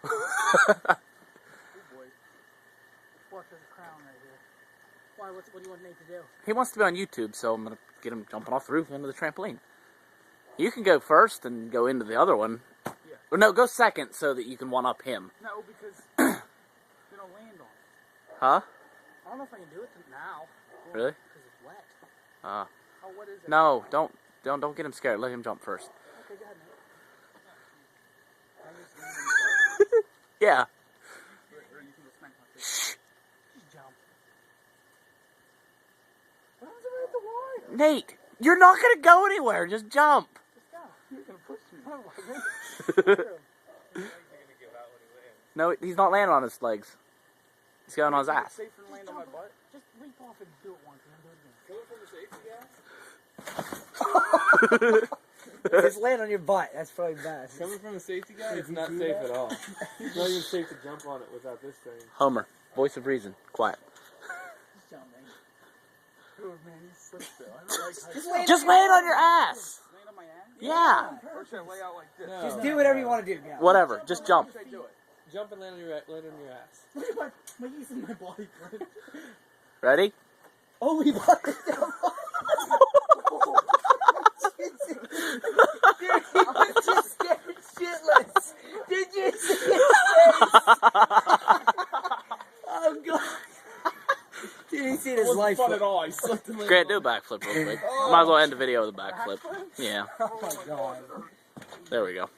Oh boy. Fork has a crown right here. Why? What do you want Nate to do? He wants to be on YouTube, so I'm going to get him jumping off the roof into the trampoline. You can go first and go into the other one. Yeah. Or no, go second so that you can one-up him. No, because then I'll land on it. Huh? I don't know if I can do it now. Really? Because it's wet. Uh, How wet is it? no, don't get him scared. Let him jump first. Okay, go ahead, Nate. Yeah. Or you can just smack my face. Just jump. What happens if I hit the wire? Nate, you're not going to go anywhere. Just jump. Just go. You're going to push me. I don't like it. No, he's not landing on his legs. He's going on his ass. Safer than land on my butt? Just leap off and do it once and then do it again. Coming from the safety guy? Just land on your butt. That's probably best. Coming from a safety guy, it's not safe at all. It's not even safe to jump on it without this thing. Homer, voice of reason. Quiet. Just jump, man. Oh, man, you slip still. I don't like Just land, Just land on your ass. land on my ass? Yeah. Or should I lay out like this? No. Just do whatever you want to do. Go. Whatever. Just jump. How should I do it? Jump and land on your ass. Look at my using my body for it. Ready? Oh, he bought it down. Dude, he was just scared shitless. Did you see his face? Oh, God. Dude, he seen his It life. wasn't fun at all. I slipped and landed Grant, do a backflip real quick. Might as well end the video with a backflip. Yeah. Oh, my God. There we go.